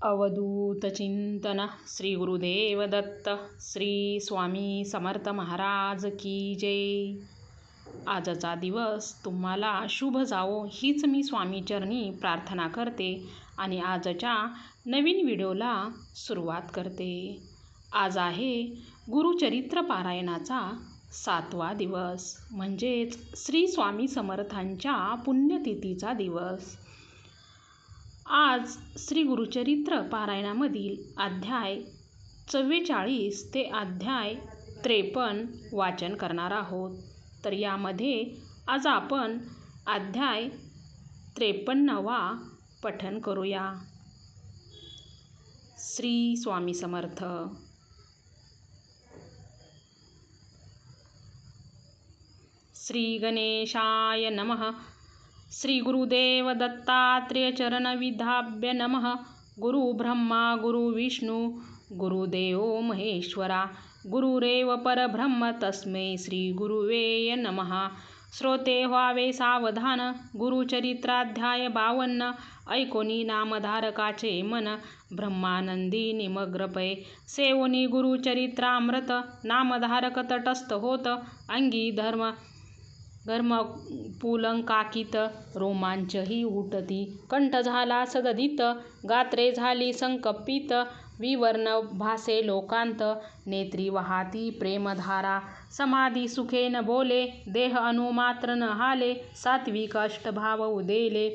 अवधूत चिंतन श्री गुरुदेव दत्त श्री स्वामी समर्थ महाराज की जय। आजचा दिवस तुम्हाला शुभ जावो हीच मी स्वामीचरणी प्रार्थना करते आणि आजच्या नवीन व्हिडिओला सुरुवात करते। आज आहे गुरुचरित्र पारायणाचा 7वा दिवस, म्हणजेच श्री स्वामी समर्थांच्या पुण्यतिथीचा दिवस। आज श्री गुरुचरित्र पारायणामधील अध्याय 44 ते अध्याय 53 वाचन करणार आहोत। तर यामध्ये आज आपण अध्याय 53वा पठण करूया। श्री स्वामी समर्थ। श्री गणेशाय नमः। श्री गुरुदेव दत्तात्रेय चरण विधाभ्य नमः। गुरु ब्रह्मा गुरु विष्णु गुरुदेव महेश्वरा गुरुरेव परब्रह्म तस्मै श्री गुरुवे नमः। श्रोते व्हावे सावधान गुरुचरित्राध्याय 52। ऐकोनी नामधारकाचे मन ब्रह्मानंदी निमग्रपय। सेवनी गुरुचरित्रामृत नामधारक तटस्थ होत। अंगी धर्म पुलंकाकित रोमांचही उठती। कंठ झाला सददित गात्रे झाली संकपित। विवर्ण भासे लोकांत नेत्री वाहती प्रेमधारा। समाधी सुखे न बोले देह अनुमात्र न हाले। सात्विक अष्टभाव उदेले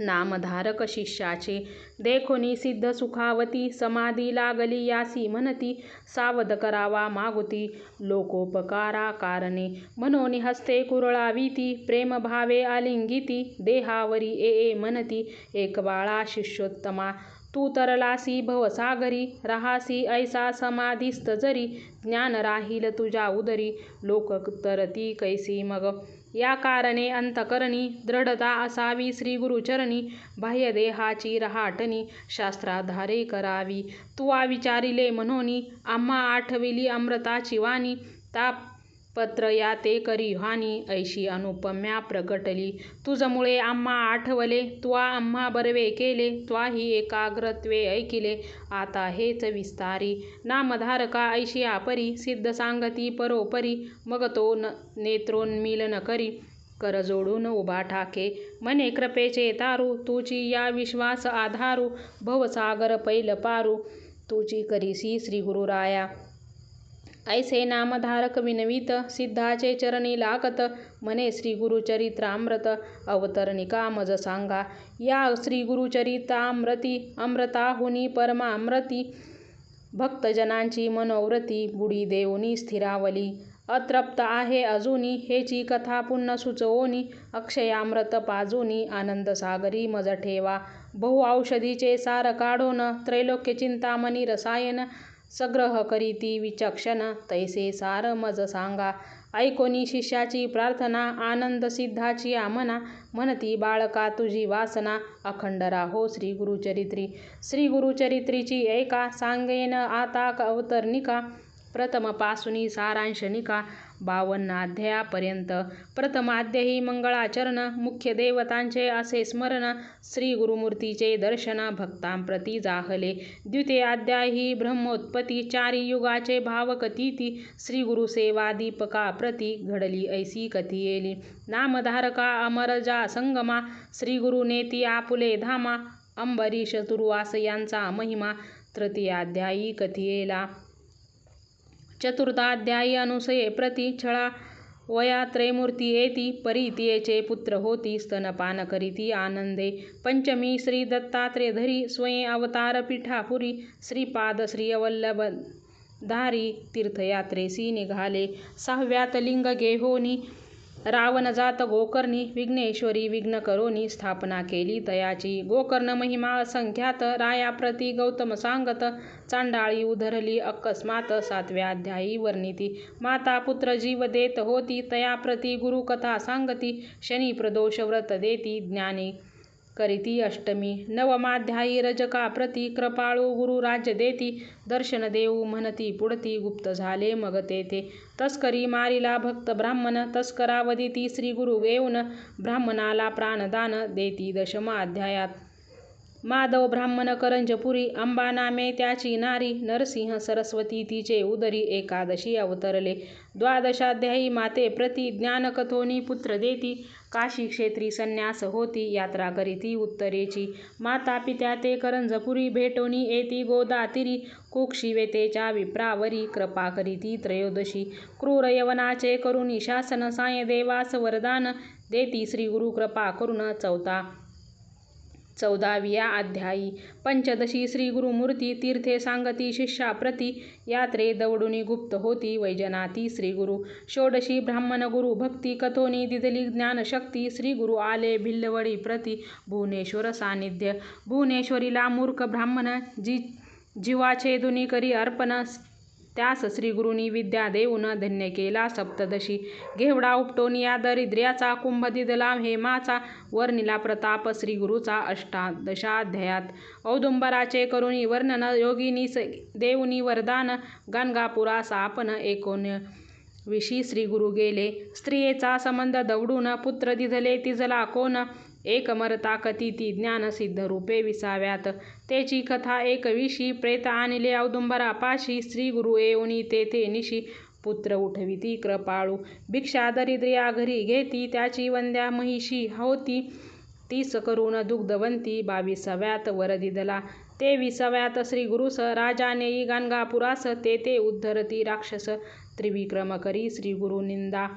नामधारक शिष्याचे। देखोनी सिद्ध सुखावती समाधी लागली यासी म्हणती। सावध करावा मागुती लोकोपकारा कारणे। मनोनी हस्ते कुरळावीती प्रेमभावे आलिंगिती। देहावरी ए म्हणती एक बाळा शिष्योत्तमा। तू तरलासी भवसागरी राहासी ऐसा समाधीस्त जरी। ज्ञान राहील तुझ्या उदरी लोक तरती कैसी मग। या कारणे अंतकरणी दृढता असावी श्री गुरुचरणी। बाह्य देहाची रहाटणी शास्त्राधारे करावी। तुवा विचारिले मनोनी आम्हा आठविली अमृताची वाणी। तापत्र या ते करी हानी ऐशी अनुपम्या प्रगटली। तुझमुळे आम्हा आठवले तुवा आम्हा बरवे केले। त्वाही एकाग्रत्वे ऐकिले आता हेच विस्तारी। नामधारका ऐशी आपरी सिद्ध सांगती परोपरी। मग तो नेत्रोन्मीलन करी कर जोडून उभा ठाके। मने कृपेचे तारू तुची या विश्वास आधारू। भवसागर पैल पारू तुची करीसी श्री गुरुराया। ऐसे नामधारक विनवित सिद्धाचे चरणी लागत। म्हणे श्री गुरुचरित्रामृत अवतरणिका मज सांगा। या श्री गुरुचरित्रामृती अमृताहुनी परमामृती। भक्तजनांची मनोव्रती बुडी देऊनी स्थिरावली। अतृप्त आहे अजूनी हेची कथा पुन्हा सुचवोनी। अक्षयामृत पाजूनी आनंदसागरी मज ठेवा। बहुऔषधीचे सार काढून त्रैलोक्य चिंतामणी रसायन। संग्रह करीती विचक्षण तैसे सार मज सांगा। ऐकोनी शिष्याची प्रार्थना आनंद सिद्धाची आमना। म्हणती बाळका तुझी वासना अखंड राहो श्री गुरुचरित्री। श्री गुरुचरित्रीची ऐका सांगेन आता अवतरणिका। प्रथमपासूनी सारांशनिका 52 अध्यायापर्यंत। प्रथमाध्यायी मंगळाचरण मुख्य देवतांचे असे स्मरण। श्री गुरुमूर्तीचे दर्शन भक्तांप्रती जाहले। द्वितीयाध्यायी ब्रह्मोत्पत्ती 4 युगाचे भावकथिती। श्री गुरुसेवा दीपकाप्रती घडली ऐसी कथियेली। नामधारका अमरजा संगमा श्री गुरुनेती आपुले धामा। अंबरीश दुर्वास यांचा महिमा तृतीयाध्यायी कथियेला। चतुर्थाध्यायी अनुसये प्रति छळा वया त्रैमूर्ती येती। परितियेचे पुत्र होती स्तनपान करीती आनंदे। पंचमी श्री दत्तात्रेय धरी स्वयं अवतार पीठापुरी। श्रीपाद श्रीवल्लभ धारी तीर्थयात्रेसी निघाले। 6व्यात लिंग गेहोनी रावण जात गोकर्णी। विघ्नेश्वरी विघ्न करोनी स्थापना केली तयाची। गोकर्ण महिमा असंख्यात रायाप्रती गौतम सांगत। चांडाळी उधरली अकस्मात 7व्याध्यायी वर्णिती। माता पुत्र जीव देत होती तयाप्रती गुरुकथा सांगती। शनी प्रदोष व्रत देती ज्ञानी करीती अष्टमी। नवमाध्यायी रजकाप्रती कृपाळू गुरु राज्य देती। दर्शन देऊ म्हणती पुढती गुप्त झाले मग तेथे। तस्करी मारिला भक्त ब्राह्मण तस्करावदिती श्री गुरु घेऊन। ब्राह्मणाला प्राणदान देती दशम अध्यायात। माधव ब्राह्मण करंजपुरी, अंबा नामे त्याची नारी, नरसिंह सरस्वती तिचे उदरी, एकादशी अवतरले. द्वादशाध्यायी माते प्रति, ज्ञानकथोनी पुत्र देती, काशी क्षेत्री संन्यास होती, यात्रा करीती उत्तरेची. माता पित्या ते करंजपुरी, भेटोनी येती गोदातीरी, कुक्षी वेतेच्या विप्रावरी, कृपा करीती त्रयोदशी. क्रूर यवनाचे करुणी शासन, साय देवास वरदान देती, श्रीगुरु कृपा करून 14व्या अध्यायी. पंचदशी श्रीगुरुमूर्ती, तीर्थे सांगती शिष्याप्रती, यात्रे दवडुनी गुप्त होती, वैजनाती श्रीगुरु. षोडशी ब्राह्मण गुरु भक्ती, कथोनी दिदली ज्ञानशक्ती, श्रीगुरु आले भिल्लवडी प्रती, भुवनेश्वर सानिध्य. भुवनेश्वरीला मूर्ख ब्राह्मण, जीवाचे दुनी करी अर्पण, त्यास श्रीगुरुनी विद्या देऊन धन्य केला सप्तदशी. घेवडा उपटोन या दारिद्र्याचा, कुंभ दिदला हेमाचा, वर्णिला प्रताप श्रीगुरुचा अष्टादशाध्यायात. औदुंबराचे करुणी वर्णन, योगिनी देऊनी वरदान, गाणगापुरास आपण 19 श्रीगुरु गेले. स्त्रियेचा संबंध दवडून, पुत्र दिधले तिजला कोण, एक मरता कथिती ज्ञान सिद्ध रूपे 20व्यात. तेची कथा 21. प्रेत आणले औदुंबरापाशी, श्रीगुरु येऊनी तेथे निशी, पुत्र उठविती कृपाळू. भिक्षा दरिद्र्या घरी घेती, त्याची वंद्या महिषी होती, 30 करून दुग्धवंती, 22व्यात वर दिधला. 23व्यात श्रीगुरुस राजा नेई गाणगापुरास, तेथे उद्धरती राक्षस, त्रिविक्रम करी श्रीगुरु निंदा.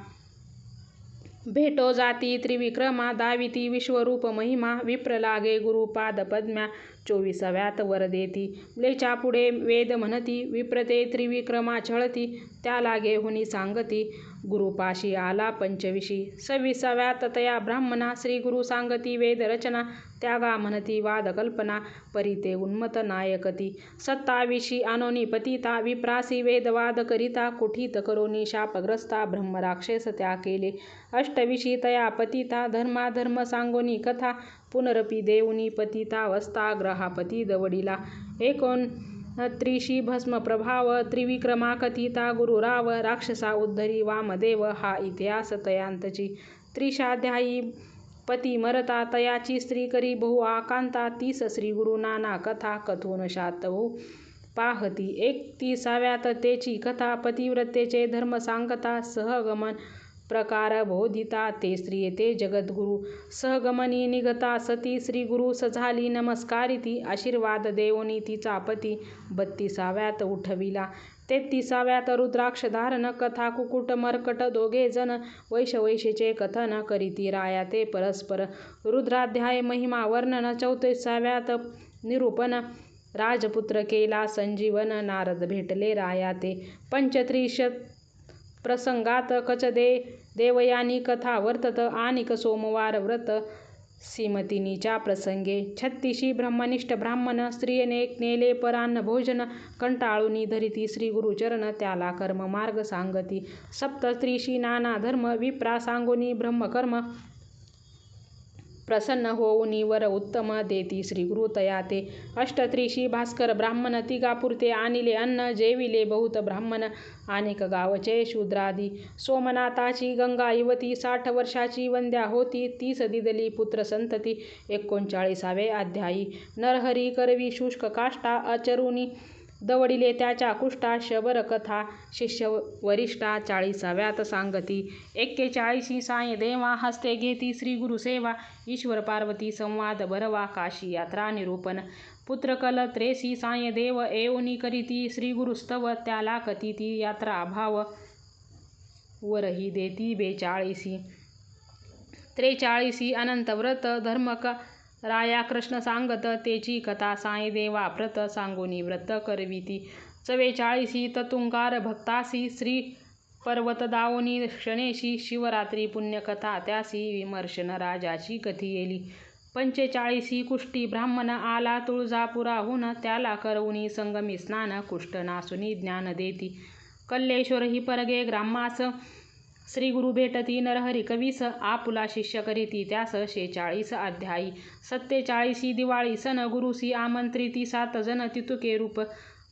भेटो जाती त्रिविक्रमा, दाविती विश्वरूप महिमा, विप्र लागे गुरुपाद पद्म्या, 24व्यात वर देती. म्लेच्छा पुढे वेद म्हणती, विप्रते त्रिविक्रमा छळती, त्या लागे हुनी सांगती, गुरुपाशी आला 25. 26व्यात तया ब्राह्मणा, श्रीगुरु सांगती वेद रचना, त्यागा म्हणती वाद कल्पना, परिते उन्मत नायकती. 27 अनोनी पतिता, विप्रासी वेदवाद करिता, कुठित करोनी शापग्रस्ता, ब्रह्मराक्षस त्या केले. 28 तया पतिता, धर्माधर्म सांगोनी कथा, पुनरपि देऊनी पतितावस्था, ग्रहापती दवडिला. 29 भस्म प्रभाव, त्रिविक्रमा कथिता, गुरुराव, राक्षसा उद्धरी वामदेव, हा इतिहास तयांतची. 30ाध्यायी पती मरता, तयाची स्त्री करी बहु आकांता, 30 श्रीगुरु नाना कथा, कथून शातहू पाहती. 31व्यात तेची कथा, पतिव्रतेचे धर्म सांगता, सहगमन प्रकार बोधिता, ते स्त्रिये ते जगद्गुरु. सहगमनी निघता सती, श्रीगुरुस झाली नमस्कारिती, आशीर्वाद देऊनी तिचा पती, 32व्यात उठविला. 33व्यात रुद्राक्ष धारण कथा, कुकुट मर्कट दोघे जण, वैशवैशीचे कथन करीती राया ते परस्पर. रुद्राध्याय महिमा वर्णन. 34व्यात निरूपण, राजपुत्र केला संजीवन, नारद भेटले राया ते. 35 प्रसंगात कच देवयानी कथा वर्तत, आनिक सोमवार व्रत सीमतिनीच्या प्रसंगे. 36 ब्रह्मनिष्ठ ब्राह्मण, स्त्रियेने नेले परान्न भोजन, कंटाळूनी धरिती श्रीगुरुचरण, त्याला कर्ममार्ग सांगती. 37 नाना धर्म, विप्रा सांगोनी ब्रह्मकर्म, प्रसन्न होऊनी वर उत्तम देती श्रीगुरु तया ते. 38 भास्कर ब्राह्मण, तिघापुरते आणिले अन्न, जेविले बहुत ब्राह्मण, अनेक गावचे शूद्रादी. सोमनाथाची गंगा युवती, 60 वर्षाची वंद्या होती, 30 दिदली पुत्र संतती. 39वे अध्यायी. नरहरी करवी शुष्क काष्टा, अचरुनी दवडिले त्याच्या कुष्ठा, शबर कथा शिष्य वरिष्ठा. 40व्यात सांगती. 41 साय देवा, हस्ते घेती श्रीगुरु सेवा, ईश्वर पार्वती संवाद भरवा, काशी यात्रा निरूपण. पुत्रकल 83 साय देव, येऊनी करीती श्रीगुरुस्तव, त्याला कथिती यात्रा भाव, वरही देती 42. 43 अनंत व्रत, धर्मक राया कृष्ण सांगत, तेची कथा साय देवा प्रत, सांगोनी व्रत करविती. 44 ततुंकार भक्तासी, श्री पर्वत दावोनी क्षणेशी, शिवरात्री पुण्यकथा त्यासी, विमर्शन राजाची कथियेली. 45 कुष्टी ब्राह्मण, आला तुळजापुराहून, त्याला करवुनी संगमी स्नान, कुष्ठ नासुनी ज्ञान देती. कल्लेश्वर ही परगे ग्रामास, श्रीगुरु भेटती नरहरी कवीस, आपुला शिष्य करीती त्यास. 46 अध्यायी. 47 दिवाळी सण, गुरुसी आमंत्रिती 7 जण, तितुके रूप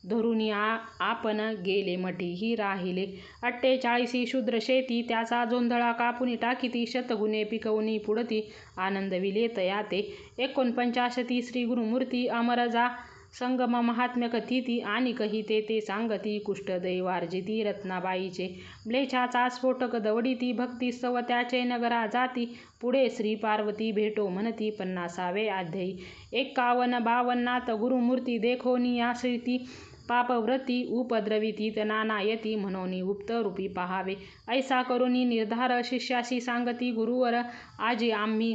धरुनी आपण गेले मठी ही राहिले 48 शूद्र शेती त्याचा जोंधळा कापुनी टाकीती शतगुणे पिकवणी पुढती आनंद विले तया ते 49 श्री गुरुमूर्ती अमर जा संगम महात्म्य कथिती आणि कहिते ते सांगती कुष्ठदैवार्जिती रत्नाबाईचे म्लेच्छाचा स्फोटक दवडीती भक्ती स्तव त्याचे नगरा जाती पुढे श्री पार्वती भेटो म्हणती 50वे अध्यायी 51-52 गुरुमूर्ती देखोनी आश्रिती पापव्रती उपद्रविती नानायती म्हणून गुप्त रूपी पहावे ऐसा करुनी निर्धार शिष्याशी सांगती गुरुवर आजी आम्ही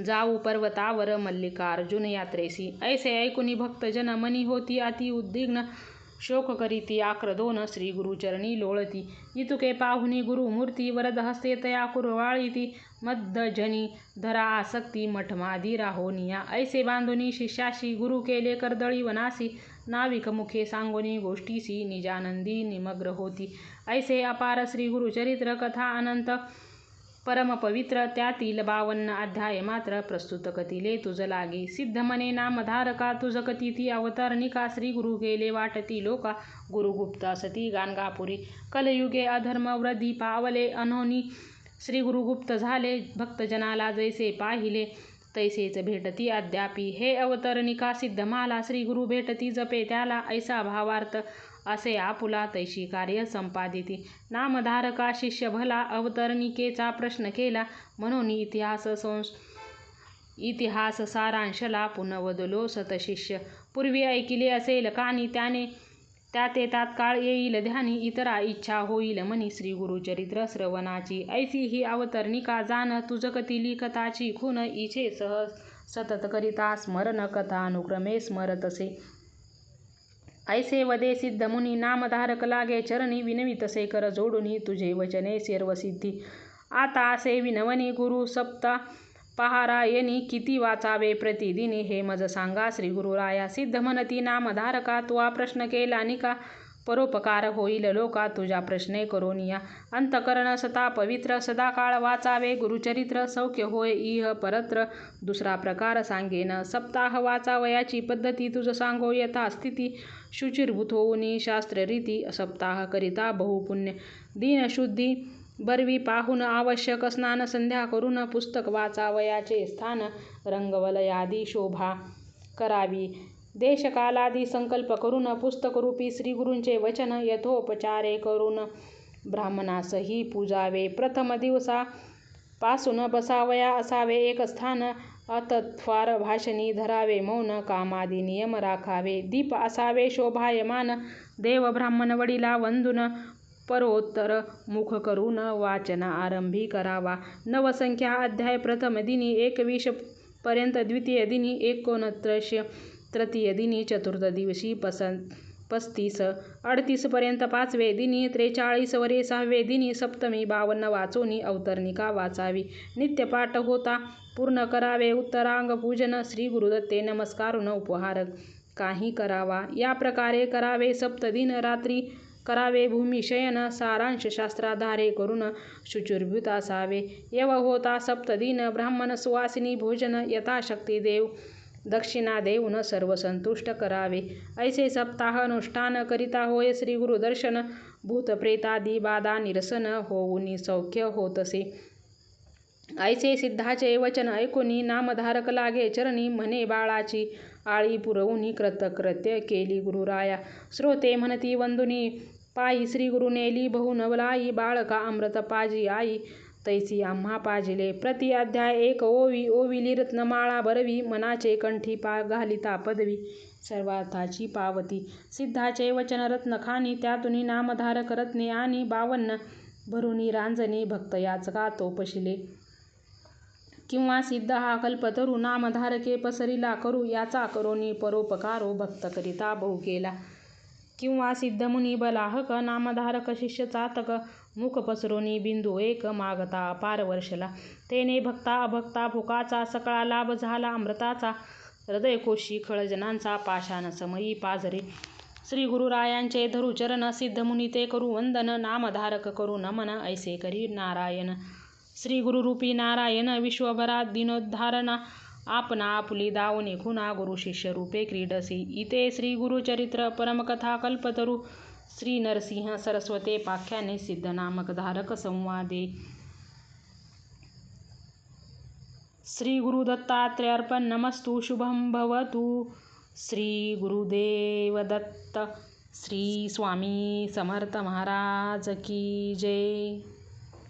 जाऊ पर्वतावर मल्लिकार्जुन यात्रेसी ऐसे ऐकुनी भक्तजन मनी होती अति उद्विग्न शोक करीती आक्रदोन श्री गुरुचरणी लोळती इतुके पाहुनी गुरुमूर्ती वरद हस्ते तया कुरवाळीती मध्यजनी धरा आसक्ती मठमादी राहोनिया ऐसे बांधुनी शिष्याशी गुरु केले कर्दळी वनासी नाविक मुखे सांगोनी गोष्टीसी निजानंदी निमग्न होती ऐसे अपार श्री गुरुचरित्र कथा अनंत परमपवित्र त्यातील 52 अध्याय मात्र प्रस्तुत कथिले तुझ लागे सिद्ध मने नामधारका तुझ कथिती अवतरणिका श्री गुरु गेले वाटती लोका गुरुगुप्त सती गाणगापुरी कलयुगे अधर्म वृद्धी पावले अनहोनी श्री गुरुगुप्त झाले भक्तजनाला जैसे पाहिले तैसेच भेटती अद्यापि हे अवतरणिका सिद्धमाला श्री गुरु भेटती जपे त्याला ऐसा भावार्थ असे आपुला तैशी कार्य संपादिती नामधारका शिष्य भला अवतरणिकेचा प्रश्न केला म्हणून इतिहास सारांशला पुनवदलो सतशिष्य पूर्वी ऐकिले असेल कानी त्याने त्याते तात्काळ येईल ध्यानी इतरा इच्छा होईल मनी श्री गुरुचरित्र श्रवणाची ऐसी ही अवतरणिका जाण तुझ कथिली कथाची खून इछे सह सतत करिता स्मरण कथा अनुक्रमे स्मरतसे ऐसे वदे सिद्ध मुनी नामधारक लागे चरणी विनवितसे कर जोडुनी तुझे वचने सर्वसिद्धी आता असे विनवनी गुरु सप्ता पहारायणी किती वाचावे प्रतिदिनी हे मज सांगा श्री गुरुराया सिद्ध म्हणती नामधारका तुआ प्रश्न केला निका परोपकार होईल लोका तुझ्या प्रश्ने करोनिया अंतकरण सता पवित्र सदाकाळ वाचावे गुरुचरित्र सौख्य होय इह परत्र दुसरा प्रकार सांगेन सप्ताह वाचावयाची पद्धती तुझ सांगो यथा स्थिती शुचिर्भूत होऊनी शास्त्ररीती सप्ताह करिता बहुपुण्य दीनशुद्धी बरवी पाहून आवश्यक स्नान संध्या करून पुस्तक वाचावयाचे स्थान रंगवलयादी शोभा करावी देशकालादी संकल्प करून पुस्तकरूपी श्री गुरूंचे वचन यथोपचारे करून ब्राह्मणासही पूजावे प्रथम दिवसा पासून बसावया असावे एक स्थान अतत्वार भाषणी धरावे मौन कामादी नियम राखावे दीप असावे शोभायमान देव ब्राह्मण वडिला वंदून परोत्तर मुख करून वाचन आरंभी करावा नवसंख्या अध्याय प्रथम दिनी 21 पर्यंत द्वितीय दिनी 29 तृतीय दिनी चतुर्थ दिवशी 35 38 पर्यंत पाचवे दिनी 43 वरे सहावे दिनी सप्तमी 52 वाचोनी अवतरणिका वाचावी नित्यपाठ होता पूर्ण करावे उत्तरांग पूजन श्री गुरुदत्ते नमस्कारून उपहार काही करावा या प्रकारे करावे सप्तदिन रात्री करावे भूमिशयन सारांश शास्त्राधारे करून शुचिर्भूत असावे यव होता सप्तदिन ब्राह्मण सुवासिनी भोजन यथाशक्ती देव दक्षिणा देऊन सर्व संतुष्ट करावे ऐसे सप्ताह अनुष्ठान करिता होय श्री गुरुदर्शन भूतप्रेतादी बाधा निरसन होऊनी सौख्य होतसे ऐसे सिद्धाचे वचन ऐकुनी नामधारक लागे चरणी म्हणे बाळाची आळी पुरवूनी कृतकृत्य केली गुरुराया श्रोते म्हणती वंदुनी पायी श्री गुरु नेली बहु नवलाई बाळका अमृत पाजी आई तैसी आम्हा पाजिले प्रति अध्याय 1 ओवी ओविली रत्नमाळा बरवी मनाचे कंठी घालिता पदवी सर्वार्थाची पावती सिद्धाचे वचन रत्नखानी त्यातुनी नामधारक रत्ने आणि 52 भरुनी रांजणी भक्त याचका तोपशिले किंवा सिद्ध हा कल्पतरू नामधारके पसरिला करू याचा करोनी परोपकारो भक्त करिता बहु केला किंवा सिद्ध मुनी बलाहक नामधारक शिष्य चातक मुख पसरोनी बिंदू 1 मागता अपार वर्षला तेने भक्ता अभक्ता भुकाचा सकळा लाभ झाला अमृताचा हृदयकोशी खळजनांचा पाषाण समयी पाझरे श्री गुरुरायांचे धरू चरण सिद्ध मुनी ते करू वंदन नामधारक करू नमन ऐसे करी नारायण श्री गुरुरूपी नारायण विश्वभरात दिनोद्धारणा आपणा आपुली दावणे खुना गुरु शिष्य रूपे क्रीडसी. इते श्री गुरुचरित्र परमकथा कल्पतरू श्री नरसिंह सरस्वते पाख्याने सिद्धनामक धारक संवादे. श्री गुरुदत्तात्रेय अर्पण नमस्तु. शुभम भवतु. श्री गुरुदेव दत्त. श्री स्वामी समर्थ महाराज की जय.